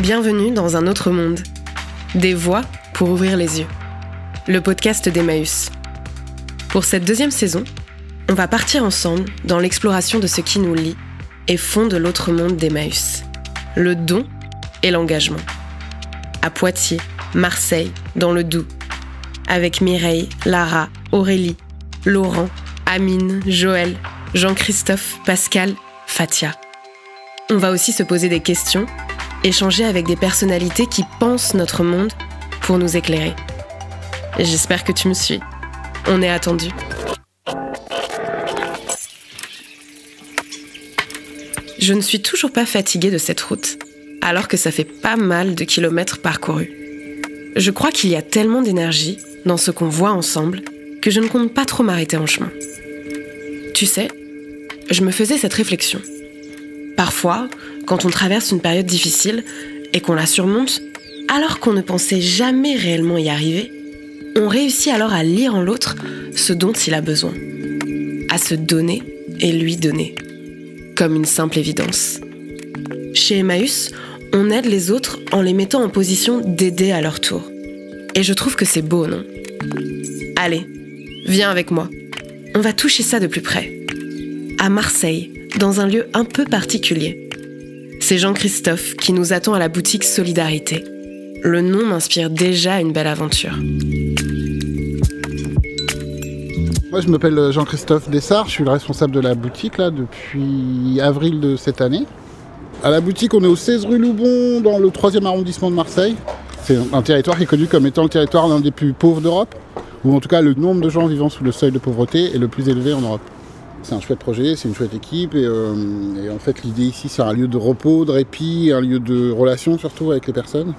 Bienvenue dans un autre monde. Des voix pour ouvrir les yeux. Le podcast d'Emmaüs. Pour cette deuxième saison, on va partir ensemble dans l'exploration de ce qui nous lie et fonde l'autre monde d'Emmaüs. Le don et l'engagement. À Poitiers, Marseille, dans le Doubs. Avec Mireille, Lara, Aurélie, Laurent, Amine, Joël, Jean-Christophe, Pascal, Fatia. On va aussi se poser des questions, échanger avec des personnalités qui pensent notre monde pour nous éclairer. J'espère que tu me suis. On est attendu. Je ne suis toujours pas fatiguée de cette route, alors que ça fait pas mal de kilomètres parcourus. Je crois qu'il y a tellement d'énergie dans ce qu'on voit ensemble que je ne compte pas trop m'arrêter en chemin. Tu sais, je me faisais cette réflexion. Parfois, quand on traverse une période difficile et qu'on la surmonte, alors qu'on ne pensait jamais réellement y arriver, on réussit alors à lire en l'autre ce dont il a besoin, à se donner et lui donner, comme une simple évidence. Chez Emmaüs, on aide les autres en les mettant en position d'aider à leur tour. Et je trouve que c'est beau, non ? Allez, viens avec moi. On va toucher ça de plus près. À Marseille, dans un lieu un peu particulier. C'est Jean-Christophe qui nous attend à la boutique Solidarité. Le nom m'inspire déjà une belle aventure. Moi, je m'appelle Jean-Christophe Dessart, je suis le responsable de la boutique là, depuis avril de cette année. À la boutique, on est au 16 rue Loubon, dans le 3e arrondissement de Marseille. C'est un territoire qui est connu comme étant le territoire l'un des plus pauvres d'Europe, ou en tout cas le nombre de gens vivant sous le seuil de pauvreté est le plus élevé en Europe. C'est un chouette projet, c'est une chouette équipe et en fait l'idée ici c'est un lieu de repos, de répit, un lieu de relation surtout avec les personnes.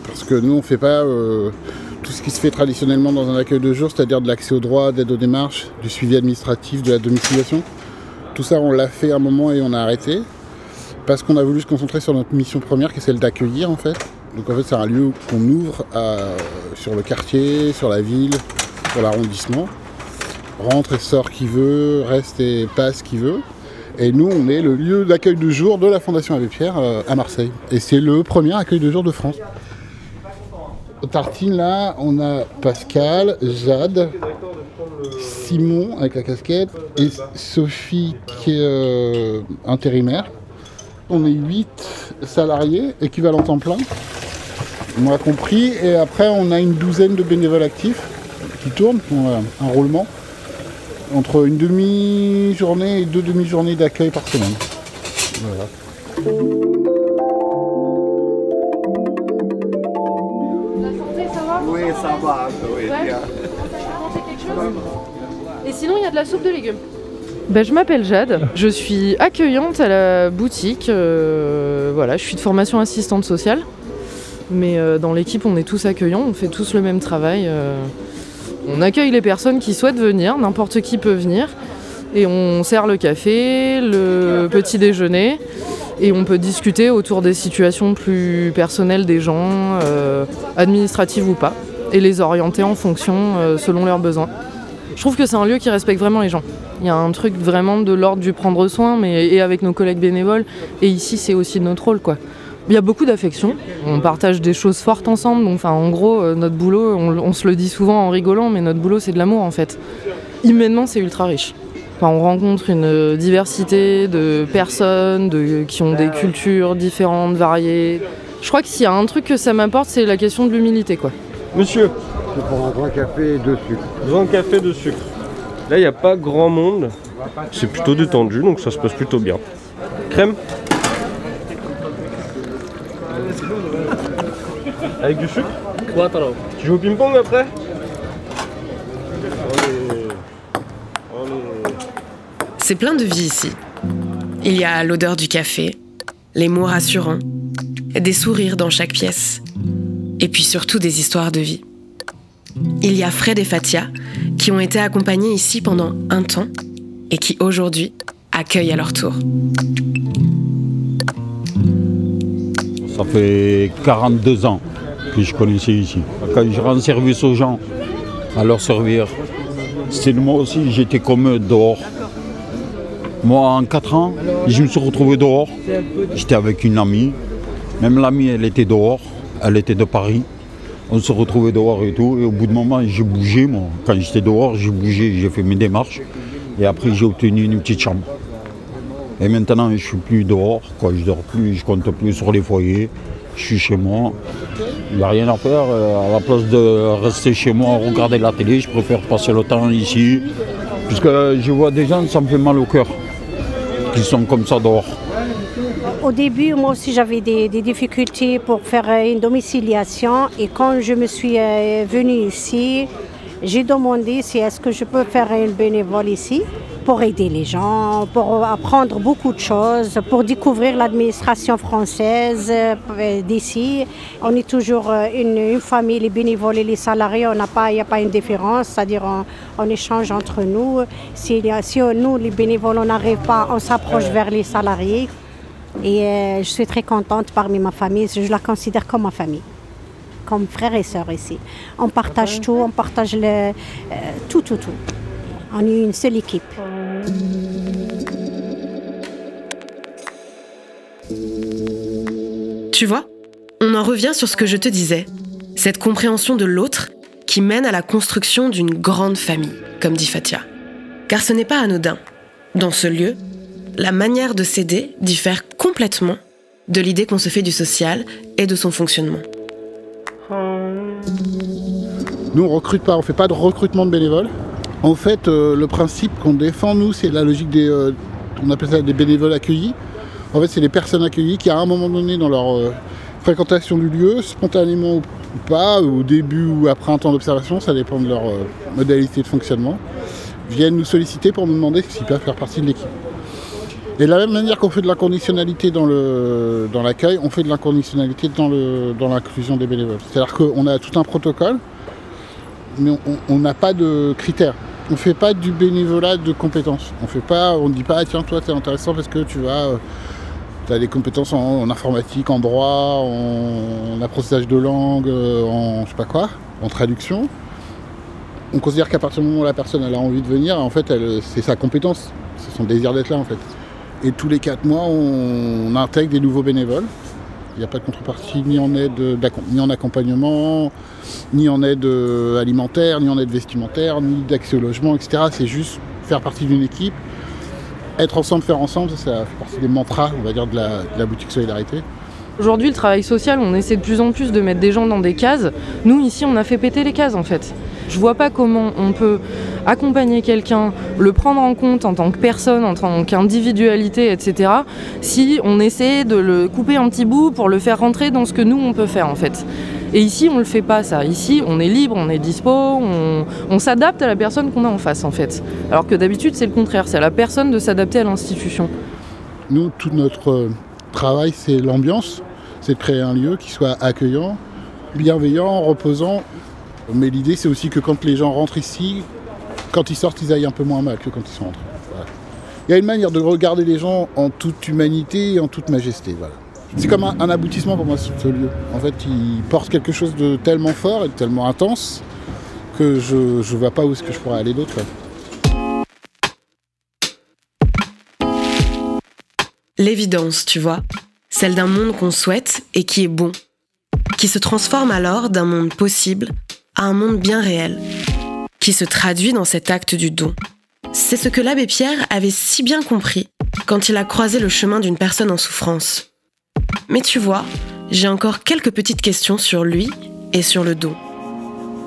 Parce que nous on ne fait pas tout ce qui se fait traditionnellement dans un accueil de jour, c'est-à-dire de l'accès aux droits, d'aide aux démarches, du suivi administratif, de la domiciliation. Tout ça on l'a fait un moment et on a arrêté parce qu'on a voulu se concentrer sur notre mission première qui est celle d'accueillir en fait. Donc en fait c'est un lieu qu'on ouvre sur le quartier, sur la ville, sur l'arrondissement. Rentre et sort qui veut, reste et passe qui veut. Et nous, on est le lieu d'accueil de jour de la Fondation Abbé Pierre à Marseille. Et c'est le premier accueil de jour de France. Aux tartines, là, on a Pascal, Jade, Simon avec la casquette et Sophie qui est intérimaire. On est 8 salariés, équivalent temps plein, moi compris. Et après, on a une douzaine de bénévoles actifs qui tournent, un roulement. Entre une demi-journée et 2 demi-journées d'accueil par semaine. Voilà. La santé, ça va ? Oui, ça va. Oui, ouais. Bien. Manger quelque chose ? Et sinon, il y a de la soupe de légumes. Je m'appelle Jade, je suis accueillante à la boutique. Voilà, je suis de formation assistante sociale. Mais dans l'équipe, on est tous accueillants, on fait tous le même travail. On accueille les personnes qui souhaitent venir, n'importe qui peut venir. Et on sert le café, le petit déjeuner. Et on peut discuter autour des situations plus personnelles des gens, administratives ou pas. Et les orienter en fonction, selon leurs besoins. Je trouve que c'est un lieu qui respecte vraiment les gens. Il y a un truc vraiment de l'ordre du prendre soin, et avec nos collègues bénévoles. Et ici, c'est aussi notre rôle, quoi. Il y a beaucoup d'affection, on partage des choses fortes ensemble, donc, en gros notre boulot, on se le dit souvent en rigolant, mais notre boulot c'est de l'amour en fait. Humainement c'est ultra riche. On rencontre une diversité de personnes qui ont des cultures différentes, variées. Je crois que s'il y a un truc que ça m'apporte, c'est la question de l'humilité, quoi. Monsieur, Je prends un grand café et 2 sucres. grand café de sucre. Là il n'y a pas grand monde, c'est plutôt détendu donc ça se passe plutôt bien. Crème ? Avec du sucre ? Tu joues au ping-pong après ? C'est plein de vie ici. Il y a l'odeur du café, les mots rassurants, des sourires dans chaque pièce, et puis surtout des histoires de vie. Il y a Fred et Fatia qui ont été accompagnés ici pendant un temps et qui aujourd'hui accueillent à leur tour. Ça fait 42 ans que je connaissais ici. Quand je rends service aux gens, à leur servir, c'était moi aussi, j'étais comme eux dehors. Moi, en 4 ans, je me suis retrouvé dehors. J'étais avec une amie. Même l'amie, elle était dehors, elle était de Paris. On se retrouvait dehors et tout. Et au bout de moment, j'ai bougé, moi. Quand j'étais dehors, j'ai bougé, j'ai fait mes démarches. Et après, j'ai obtenu une petite chambre. Et maintenant, je ne suis plus dehors, quoi. Je ne dors plus, je ne compte plus sur les foyers. Je suis chez moi. Il n'y a rien à faire. À la place de rester chez moi, regarder la télé, je préfère passer le temps ici. Puisque je vois des gens, ça me fait mal au cœur, qui sont comme ça dehors. Au début, moi aussi, j'avais des difficultés pour faire une domiciliation. Et quand je me suis venue ici, j'ai demandé si est-ce que je peux faire une bénévole ici pour aider les gens, pour apprendre beaucoup de choses, pour découvrir l'administration française d'ici. On est toujours une famille, les bénévoles et les salariés, il n'y a pas une différence, c'est-à-dire on échange entre nous. Si nous, les bénévoles, on n'arrive pas, on s'approche vers les salariés. Et je suis très contente parmi ma famille, je la considère comme ma famille, comme frères et sœurs ici. On partage tout, on partage tout. On est une seule équipe. Tu vois, on en revient sur ce que je te disais, cette compréhension de l'autre qui mène à la construction d'une grande famille, comme dit Fatia. Car ce n'est pas anodin. Dans ce lieu, la manière de s'aider diffère complètement de l'idée qu'on se fait du social et de son fonctionnement. Nous, on recrute pas, on fait pas de recrutement de bénévoles. En fait, le principe qu'on défend, nous, c'est la logique on appelle ça des bénévoles accueillis. En fait, c'est les personnes accueillies qui, à un moment donné, dans leur fréquentation du lieu, spontanément ou pas, au début ou après un temps d'observation, ça dépend de leur modalité de fonctionnement, viennent nous solliciter pour nous demander s'ils peuvent faire partie de l'équipe. Et de la même manière qu'on fait de l'inconditionnalité dans l'accueil, on fait de l'inconditionnalité dans l'inclusion des bénévoles. C'est-à-dire qu'on a tout un protocole, mais on n'a pas de critères. On ne fait pas du bénévolat de compétences. On ne dit pas, tiens, toi, t'es intéressant parce que tu as des compétences en informatique, en droit, en apprentissage de langue, en je sais pas quoi, en traduction. On considère qu'à partir du moment où la personne elle a envie de venir, en fait, c'est sa compétence, c'est son désir d'être là, en fait. Et tous les 4 mois, on intègre des nouveaux bénévoles. Il n'y a pas de contrepartie ni en aide, ni en accompagnement, ni en aide alimentaire, ni en aide vestimentaire, ni d'accès au logement, etc. C'est juste faire partie d'une équipe, être ensemble, faire ensemble, ça fait partie des mantras, on va dire, de la boutique Solidarité. Aujourd'hui, le travail social, on essaie de plus en plus de mettre des gens dans des cases. Nous, ici, on a fait péter les cases, en fait. Je vois pas comment on peut accompagner quelqu'un, le prendre en compte en tant que personne, en tant qu'individualité, etc. si on essaie de le couper un petit bout pour le faire rentrer dans ce que nous, on peut faire, en fait. Et ici, on le fait pas, ça. Ici, on est libre, on est dispo, on s'adapte à la personne qu'on a en face, en fait. Alors que d'habitude, c'est le contraire. C'est à la personne de s'adapter à l'institution. Nous, tout notre travail, c'est l'ambiance. C'est de créer un lieu qui soit accueillant, bienveillant, reposant. Mais l'idée, c'est aussi que quand les gens rentrent ici, quand ils sortent, ils aillent un peu moins mal que quand ils sont rentrés. Voilà. Il y a une manière de regarder les gens en toute humanité et en toute majesté. Voilà. C'est comme un aboutissement pour moi, ce lieu. En fait, il porte quelque chose de tellement fort et de tellement intense que je ne vois pas où est-ce que je pourrais aller d'autre. L'évidence, tu vois, celle d'un monde qu'on souhaite et qui est bon, qui se transforme alors d'un monde possible à un monde bien réel, qui se traduit dans cet acte du don. C'est ce que l'abbé Pierre avait si bien compris quand il a croisé le chemin d'une personne en souffrance. Mais tu vois, j'ai encore quelques petites questions sur lui et sur le don.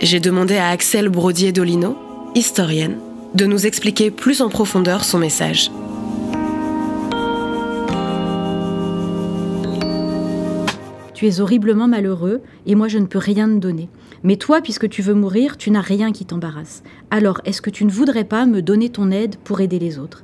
J'ai demandé à Axelle Brodier-Dolino, historienne, de nous expliquer plus en profondeur son message. Tu es horriblement malheureux et moi je ne peux rien te donner. Mais toi, puisque tu veux mourir, tu n'as rien qui t'embarrasse. Alors, est-ce que tu ne voudrais pas me donner ton aide pour aider les autres ?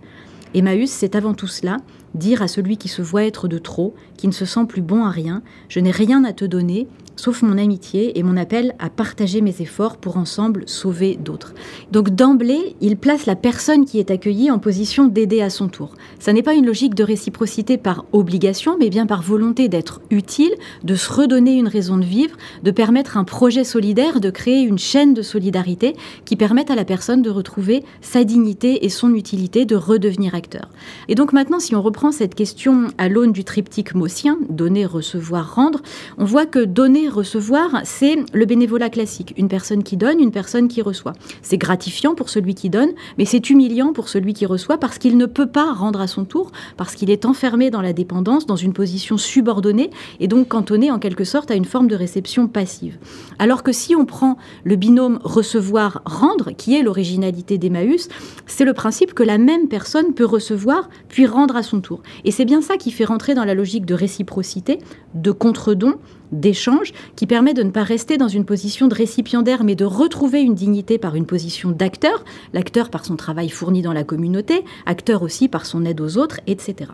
Emmaüs, c'est avant tout cela, dire à celui qui se voit être de trop, qui ne se sent plus bon à rien, je n'ai rien à te donner, sauf mon amitié et mon appel à partager mes efforts pour ensemble sauver d'autres. Donc d'emblée, il place la personne qui est accueillie en position d'aider à son tour. Ça n'est pas une logique de réciprocité par obligation, mais bien par volonté d'être utile, de se redonner une raison de vivre, de permettre un projet solidaire, de créer une chaîne de solidarité qui permette à la personne de retrouver sa dignité et son utilité, de redevenir acteur. Et donc maintenant, si on reprend cette question à l'aune du triptyque maussien, donner, recevoir, rendre, on voit que donner, recevoir, c'est le bénévolat classique. Une personne qui donne, une personne qui reçoit. C'est gratifiant pour celui qui donne, mais c'est humiliant pour celui qui reçoit parce qu'il ne peut pas rendre à son tour, parce qu'il est enfermé dans la dépendance, dans une position subordonnée et donc cantonné en quelque sorte à une forme de réception passive. Alors que si on prend le binôme recevoir-rendre, qui est l'originalité d'Emmaüs, c'est le principe que la même personne peut recevoir puis rendre à son tour. Et c'est bien ça qui fait rentrer dans la logique de réciprocité, de contre-don, d'échange, qui permet de ne pas rester dans une position de récipiendaire, mais de retrouver une dignité par une position d'acteur, l'acteur par son travail fourni dans la communauté, acteur aussi par son aide aux autres, etc.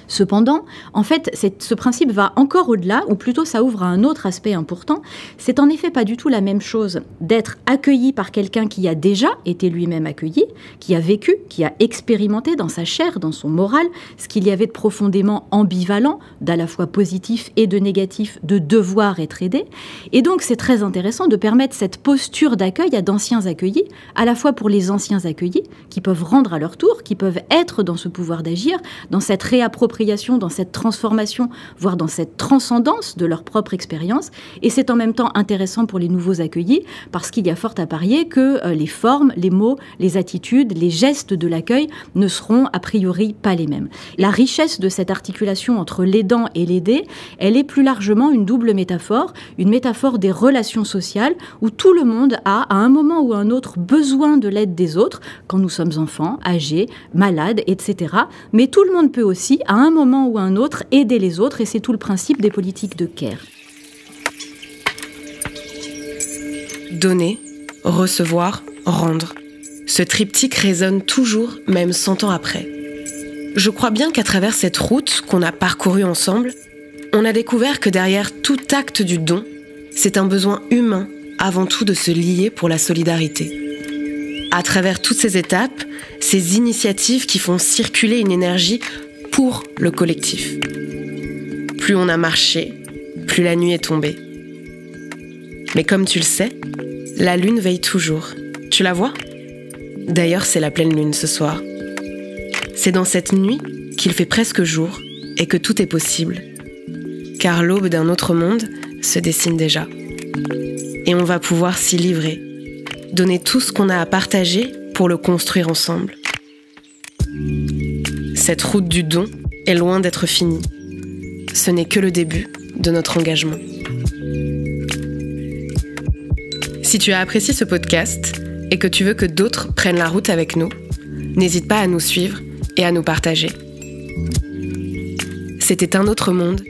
Cependant, en fait, ce principe va encore au-delà, ou plutôt ça ouvre à un autre aspect important. C'est en effet pas du tout la même chose d'être accueilli par quelqu'un qui a déjà été lui-même accueilli, qui a vécu, qui a expérimenté dans sa chair, dans son moral, ce qu'il y avait de profondément ambivalent, d'à la fois positif et de négatif, de devoir être aidé. Et donc c'est très intéressant de permettre cette posture d'accueil à d'anciens accueillis, à la fois pour les anciens accueillis, qui peuvent rendre à leur tour, qui peuvent être dans ce pouvoir d'agir, dans cette réappropriation, dans cette transformation, voire dans cette transcendance de leur propre expérience. Et c'est en même temps intéressant pour les nouveaux accueillis, parce qu'il y a fort à parier que les formes, les mots, les attitudes, les gestes de l'accueil ne seront a priori pas les mêmes. La richesse de cette articulation entre l'aidant et l'aidé, elle est plus largement une double métaphore, une métaphore des relations sociales, où tout le monde a, à un moment ou à un autre, besoin de l'aide des autres, quand nous sommes enfants, âgés, malades, etc. Mais tout le monde peut aussi, à un moment ou à un autre, aider les autres, et c'est tout le principe des politiques de care. Donner, recevoir, rendre. Ce triptyque résonne toujours, même 100 ans après. Je crois bien qu'à travers cette route qu'on a parcourue ensemble, on a découvert que derrière tout acte du don, c'est un besoin humain, avant tout, de se lier pour la solidarité. À travers toutes ces étapes, ces initiatives qui font circuler une énergie pour le collectif. Plus on a marché, plus la nuit est tombée. Mais comme tu le sais, la lune veille toujours. Tu la vois ? D'ailleurs, c'est la pleine lune ce soir. C'est dans cette nuit qu'il fait presque jour et que tout est possible. Car l'aube d'un autre monde se dessine déjà. Et on va pouvoir s'y livrer, donner tout ce qu'on a à partager pour le construire ensemble. Cette route du don est loin d'être finie. Ce n'est que le début de notre engagement. Si tu as apprécié ce podcast et que tu veux que d'autres prennent la route avec nous, n'hésite pas à nous suivre et à nous partager. C'était Un autre monde,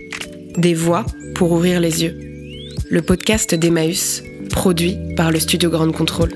des voix pour ouvrir les yeux. Le podcast d'Emmaüs, produit par le studio Grande Contrôle.